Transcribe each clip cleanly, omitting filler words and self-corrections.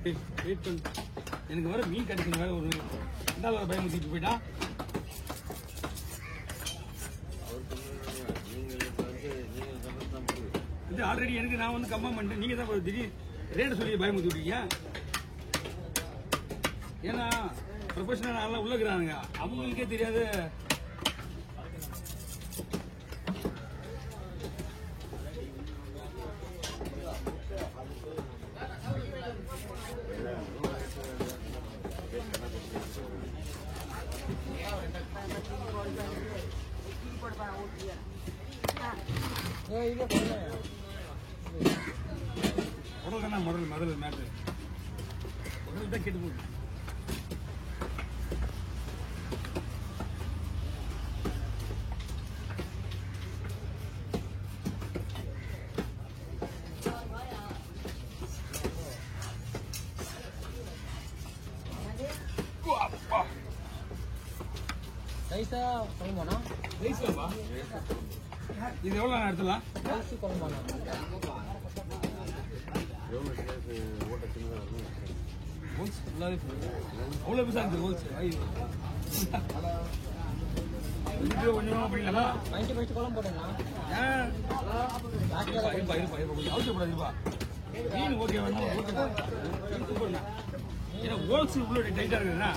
Wait பண்ணு. எனக்கு வர மீன் கிடைக்கணும் வேற ஒரு ரெண்டாவது வர பயம் ஊற்றிட்டு போயிட்டான். இது ஆல்ரெடி எனக்கு நான் வந்து கம்மா பண்ணிட்டேன். நீங்க தான் திடீர் ரேட்டு சொல்லி பயம் ஊற்றி விட்டீங்க. ஏன்னா ப்ரொஃபஷனல் நல்லா உள்ளுக்குறானுங்க, அவங்களுக்கே தெரியாது. உடல் தானே முதல்ல மேட்ரு உடல் தான் கெட்டு போகுது. இது எவ்வளோ எடுத்துலாம்? அவ்வளோ பெருசா இருக்கு ஹோல்ஸ். கொஞ்சமா பண்ணிங்களா? அவசியப்படாதுப்பா. மீன் ஓகே வேணும். ஏன்னா ஹோல்ஸ் இவ்வளோ டைட்டா இருக்குதுண்ணா.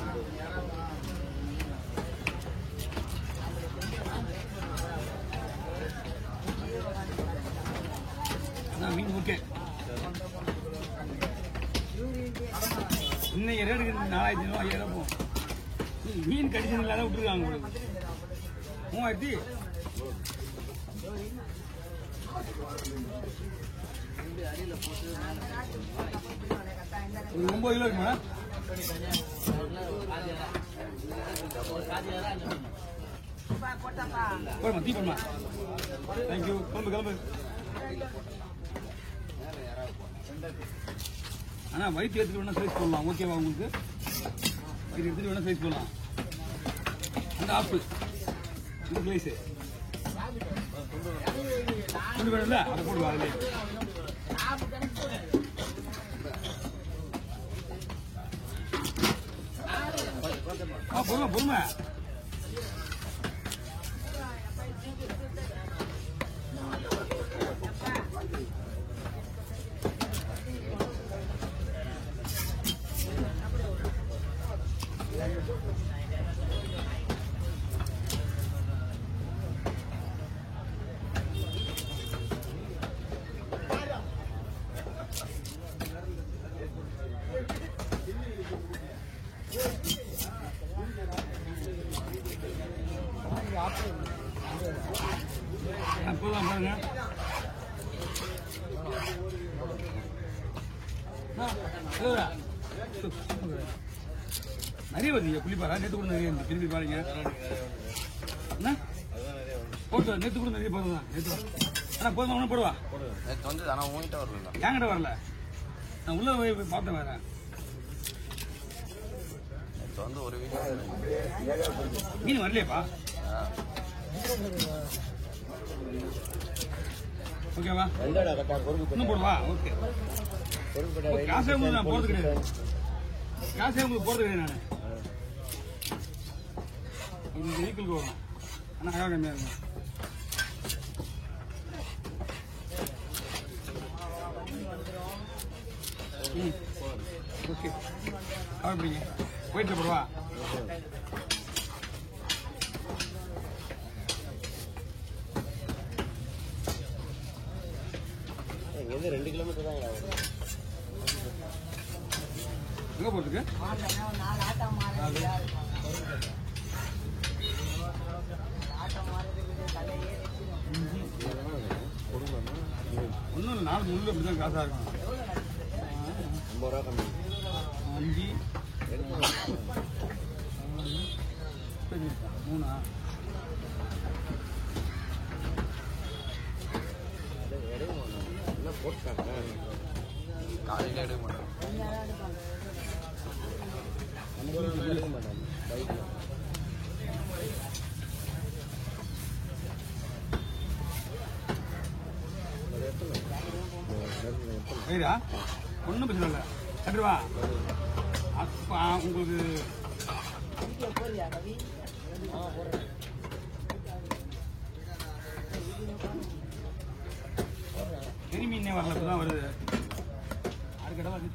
மீன் ஓகே. இன்னைக்கு ரேட்டுக்கு 4000 5000 போகும். மீன் கடிச்சது இல்லாத விட்டுருக்காங்க உங்களுக்கு 3000. ஒரு 9 கிலோ இருக்குமா? போடுமா தீ போடுமா. தேங்க்யூ. கிளம்பு. ஆனா வயிற்று எடுத்துட்டு வேணா சைஸ் போடலாம். ஓகேவா உங்களுக்கு? வயிற்று எடுத்துட்டு வேணா சைஸ் போடலாம். அந்த ஆப்பு இந்த பிளேஸ் கொண்டு வேணும்ல, அதை போடுவா. அதுல பொறுமை. போதும் பாருங்க. நிறைய வருது புளிப்பாரா. நேற்று கூட நிறைய இருந்து திரும்பி பாருங்க. போட்டு நேற்று கூட நிறைய போதும் தான். நேற்று ஆனா போதும் ஒன்றும் போடுவா. நேற்று வந்து ஆனால் உங்ககிட்ட வரல. என்கிட்ட வரல. நான் உள்ள போய் பார்த்தேன். வேற நேற்று வந்து ஒரு வீடியோ மீன் வரலையப்பா. ஓகேவா? இன்னும் போடுவா. ஓகே. காசே உங்களுக்கு நான் போறது கிடையாது. நான் இந்த வெஹிக்கிளுக்கு வரும். ஆனால் அழகாக கம்மியாக இருக்கும். ஓகே. கவலைப்படிங்க. போயிட்டு போடுவா. இங்கேருந்து 2 கிலோமீட்டர் தான் எங்கே போகிறதுக்கு? ஒன்றும் இல்லை. 4 முள்ளு அப்படி தான் காசாக இருக்கும். 50 ரூபா கம்மி. 5 3 போட்டாங்க. காலையில் எடுக்க மாட்டாங்க. எடுக்க மாட்டாங்க பைக்கில். ஒன்றும் பிரச்சனை இல்லை. 2 ரூபா அப்பா உங்களுக்கு பெரிய மீனே வரல இப்பதான் வருது 6 கடை வருது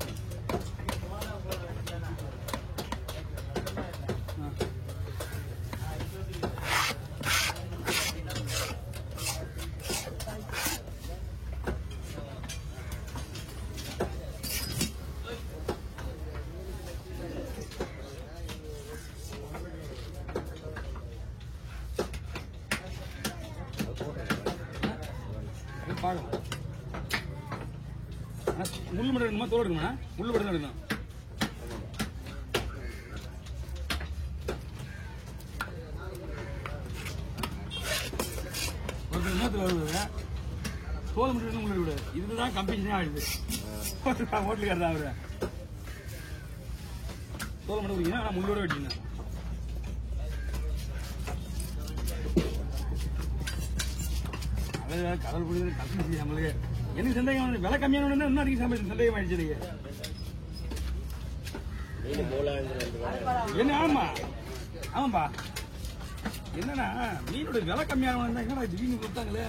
பார்க்கலாம் முள்ளு மட்டும் எடுக்கணுமா தோல் எடுக்கணுமா முள்ளு மட்டும் தான் எடுக்கணும் ஒரு நேரத்தில் வருது தோல் மட்டும் எடுக்கணும் முள்ளு விடு இதுதான் கம்பெனி ஆயிடுது ஹோட்டலுக்காரர் தான் அவரு தோல் மட்டும் குடிக்கணும் ஆனால் முள்ளோட வெட்டிக்கணும் கடல் புரியுது கஷ்டம் நம்மளுக்கு எனக்கு சந்தேகம் வந்து விலை கம்மியான இன்னும் அதிக சந்தேகம் ஆயிடுச்சு என்ன ஆமா ஆமாப்பா என்னன்னா மீனோட விலை கம்மியான என்னடா திடீர்னு கொடுத்தாங்களே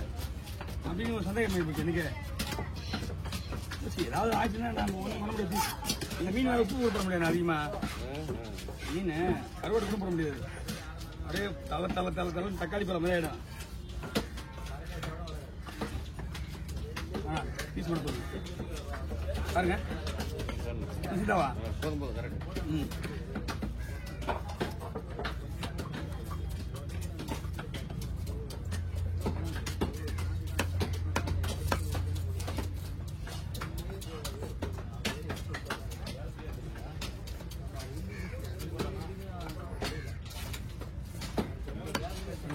அப்படின்னு ஒரு சந்தேகம் ஆயிடுச்சு எனக்கு ஏதாவது ஆச்சுன்னா நாங்கள் ஒன்றும் பண்ண முடியாது இந்த மீன் வேற உப்பு போட முடியாது அதிகமா மீன் கருவாடு கூட போட முடியாது அப்படியே தலை தக்காளி பழம் மாதிரி ஆயிடும் பீஸ் மட்டும் போதும் பாருங்க சீதாவா போதும் கரெக்ட்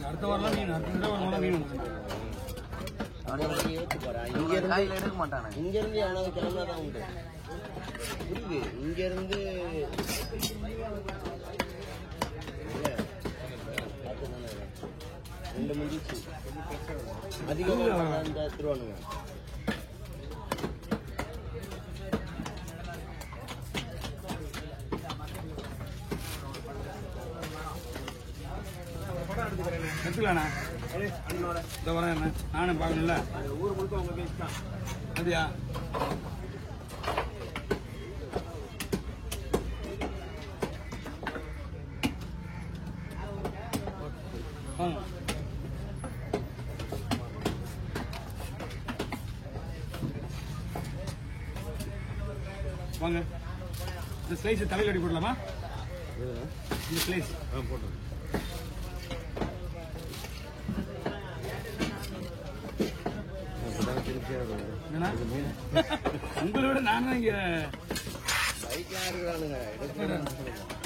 அடுத்த வாரம் மீன் அடுத்த வாரம் மீன் எடுக்க மாட்டானே இங்க இருந்து எவனாவது கிளம்பினாதான் உண்டு புரியுது இங்க இருந்து ரெண்டு முடிச்சு அதிகமாக திருவானுங்க எடுத்துக்கலாண்ணா இந்த வரேன் என்ன நானும் பார்க்கணும்ல ஊர் முழுக்க உங்க பேசி தான் அப்படியா வாங்க இந்த ஸ்லைஸ் தலையில் அடி போடலாமா இந்த ஸ்லைஸ் போட்டு உங்களை விட நானும் இங்க பைக்லாம் இருக்கிறானுங்க